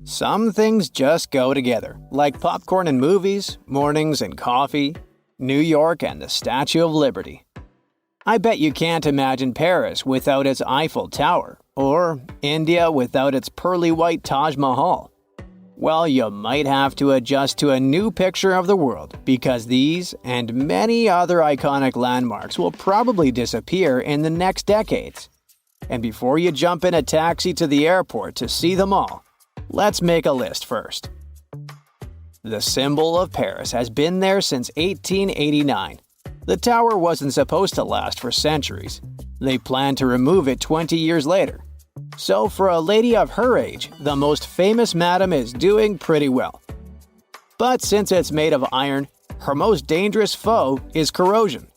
Some things just go together, like popcorn and movies, mornings and coffee, New York and the Statue of Liberty. I bet you can't imagine Paris without its Eiffel Tower, or India without its pearly white Taj Mahal. Well, you might have to adjust to a new picture of the world, because these and many other iconic landmarks will probably disappear in the next decades. And before you jump in a taxi to the airport to see them all, let's make a list first. The symbol of Paris has been there since 1889. The tower wasn't supposed to last for centuries. They planned to remove it 20 years later. So for a lady of her age, the most famous madam is doing pretty well. But since it's made of iron, her most dangerous foe is corrosion.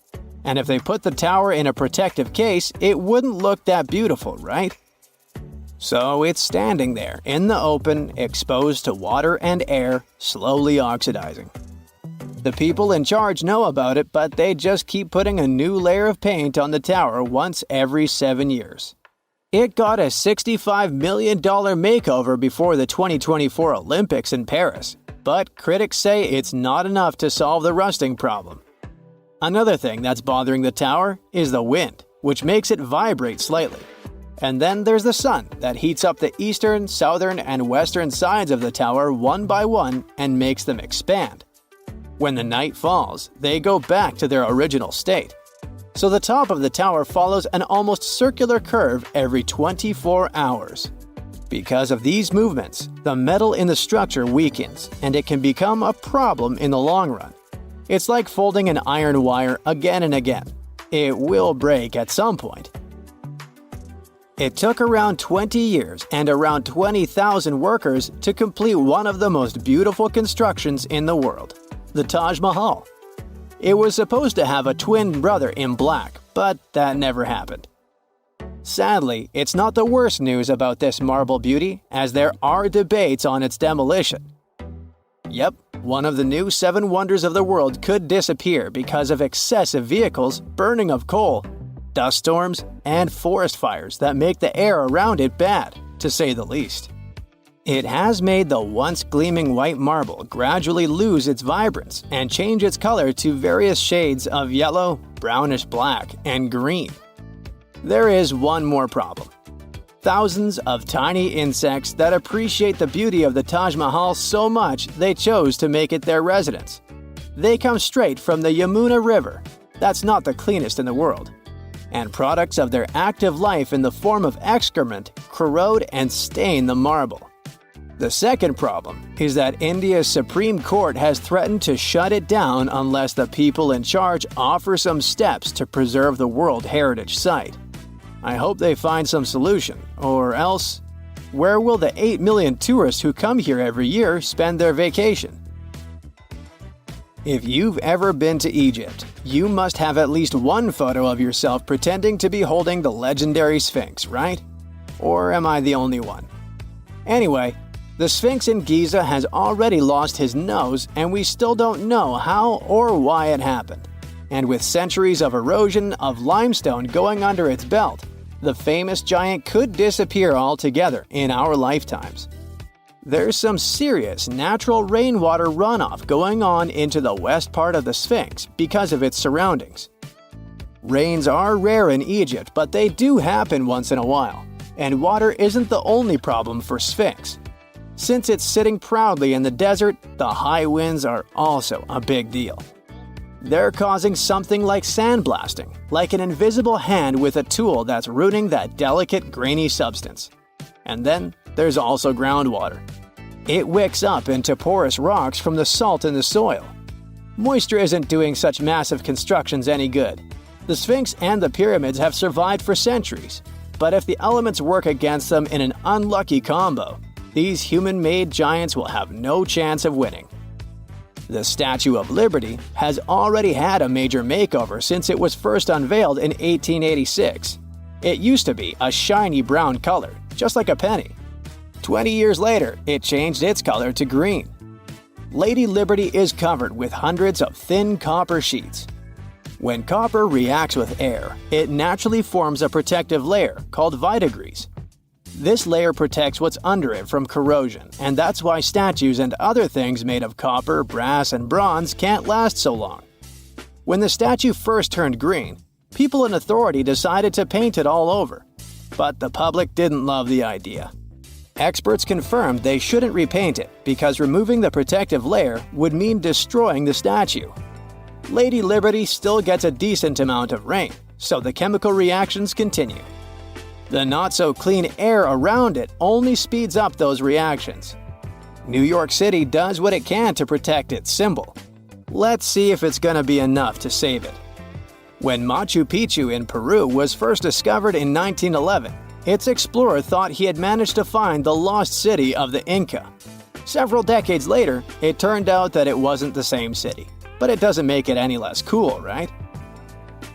And if they put the tower in a protective case, it wouldn't look that beautiful, right? So it's standing there, in the open, exposed to water and air, slowly oxidizing. The people in charge know about it, but they just keep putting a new layer of paint on the tower once every 7 years. It got a $65 million makeover before the 2024 Olympics in Paris, but critics say it's not enough to solve the rusting problem. Another thing that's bothering the tower is the wind, which makes it vibrate slightly. And then there's the sun that heats up the eastern, southern, and western sides of the tower one by one and makes them expand. When the night falls, they go back to their original state. So the top of the tower follows an almost circular curve every 24 hours. Because of these movements, the metal in the structure weakens, and it can become a problem in the long run. It's like folding an iron wire again and again. It will break at some point. It took around 20 years and around 20,000 workers to complete one of the most beautiful constructions in the world, the Taj Mahal. It was supposed to have a twin brother in black, but that never happened. Sadly, it's not the worst news about this marble beauty, as there are debates on its demolition. Yep, one of the new 7 wonders of the world could disappear because of excessive vehicles, burning of coal, dust storms, and forest fires that make the air around it bad, to say the least. It has made the once gleaming white marble gradually lose its vibrance and change its color to various shades of yellow, brownish black, and green. There is one more problem. Thousands of tiny insects that appreciate the beauty of the Taj Mahal so much they chose to make it their residence. They come straight from the Yamuna River. That's not the cleanest in the world. And products of their active life in the form of excrement corrode and stain the marble. The second problem is that India's Supreme Court has threatened to shut it down unless the people in charge offer some steps to preserve the World Heritage Site. I hope they find some solution, or else, where will the 8 million tourists who come here every year spend their vacation? If you've ever been to Egypt, you must have at least one photo of yourself pretending to be holding the legendary Sphinx, right? Or am I the only one? Anyway, the Sphinx in Giza has already lost his nose, and we still don't know how or why it happened. And with centuries of erosion of limestone going under its belt, the famous giant could disappear altogether in our lifetimes. There's some serious natural rainwater runoff going on into the west part of the Sphinx because of its surroundings. Rains are rare in Egypt, but they do happen once in a while. And water isn't the only problem for Sphinx. Since it's sitting proudly in the desert, the high winds are also a big deal. They're causing something like sandblasting, like an invisible hand with a tool that's rooting that delicate, grainy substance. And then there's also groundwater. It wicks up into porous rocks from the salt in the soil. Moisture isn't doing such massive constructions any good. The Sphinx and the pyramids have survived for centuries, but if the elements work against them in an unlucky combo, these human-made giants will have no chance of winning. The Statue of Liberty has already had a major makeover since it was first unveiled in 1886. It used to be a shiny brown color, just like a penny. 20 years later, it changed its color to green. Lady Liberty is covered with hundreds of thin copper sheets. When copper reacts with air, it naturally forms a protective layer called vitagrease. This layer protects what's under it from corrosion, and that's why statues and other things made of copper, brass, and bronze can't last so long. When the statue first turned green, people in authority decided to paint it all over. But the public didn't love the idea. Experts confirmed they shouldn't repaint it because removing the protective layer would mean destroying the statue. Lady Liberty still gets a decent amount of rain, so the chemical reactions continue. The not-so-clean air around it only speeds up those reactions. New York City does what it can to protect its symbol. Let's see if it's gonna be enough to save it. When Machu Picchu in Peru was first discovered in 1911, its explorer thought he had managed to find the lost city of the Inca. Several decades later, it turned out that it wasn't the same city. But it doesn't make it any less cool, right?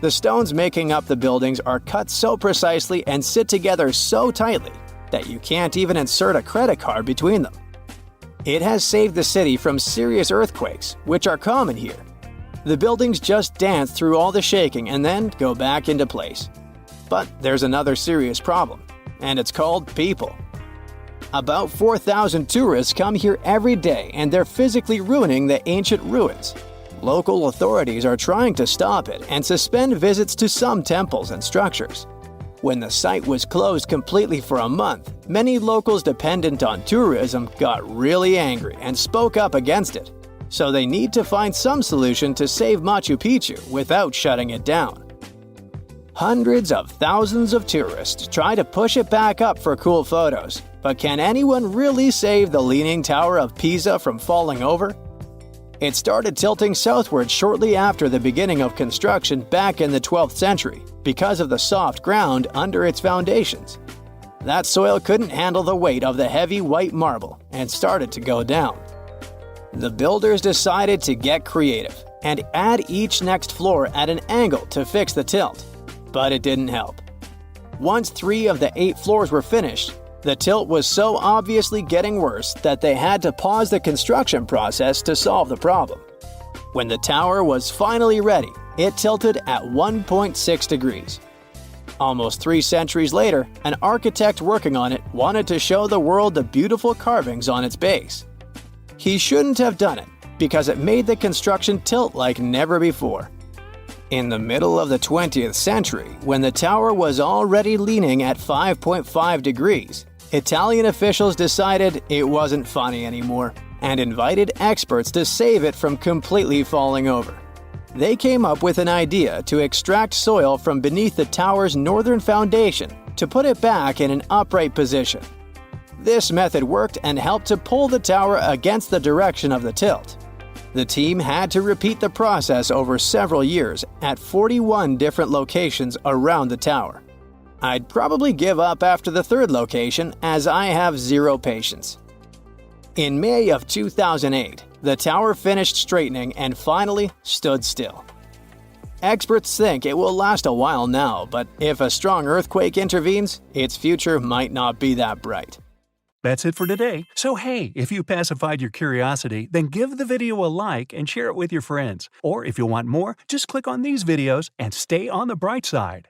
The stones making up the buildings are cut so precisely and sit together so tightly that you can't even insert a credit card between them. It has saved the city from serious earthquakes, which are common here. The buildings just dance through all the shaking and then go back into place. But there's another serious problem, and it's called people. About 4,000 tourists come here every day, and they're physically ruining the ancient ruins. Local authorities are trying to stop it and suspend visits to some temples and structures. When the site was closed completely for a month, many locals dependent on tourism got really angry and spoke up against it. So they need to find some solution to save Machu Picchu without shutting it down. Hundreds of thousands of tourists try to push it back up for cool photos, but can anyone really save the Leaning Tower of Pisa from falling over? It started tilting southward shortly after the beginning of construction back in the 12th century because of the soft ground under its foundations. That soil couldn't handle the weight of the heavy white marble and started to go down. The builders decided to get creative and add each next floor at an angle to fix the tilt, but it didn't help. Once 3 of the 8 floors were finished, the tilt was so obviously getting worse that they had to pause the construction process to solve the problem. When the tower was finally ready, it tilted at 1.6 degrees. Almost 3 centuries later, an architect working on it wanted to show the world the beautiful carvings on its base. He shouldn't have done it because it made the construction tilt like never before. In the middle of the 20th century, when the tower was already leaning at 5.5 degrees, Italian officials decided it wasn't funny anymore and invited experts to save it from completely falling over. They came up with an idea to extract soil from beneath the tower's northern foundation to put it back in an upright position. This method worked and helped to pull the tower against the direction of the tilt. The team had to repeat the process over several years at 41 different locations around the tower. I'd probably give up after the 3rd location as I have zero patience. In May of 2008, the tower finished straightening and finally stood still. Experts think it will last a while now, but if a strong earthquake intervenes, its future might not be that bright. That's it for today. So hey, if you pacified your curiosity, then give the video a like and share it with your friends. Or if you want more, just click on these videos and stay on the bright side.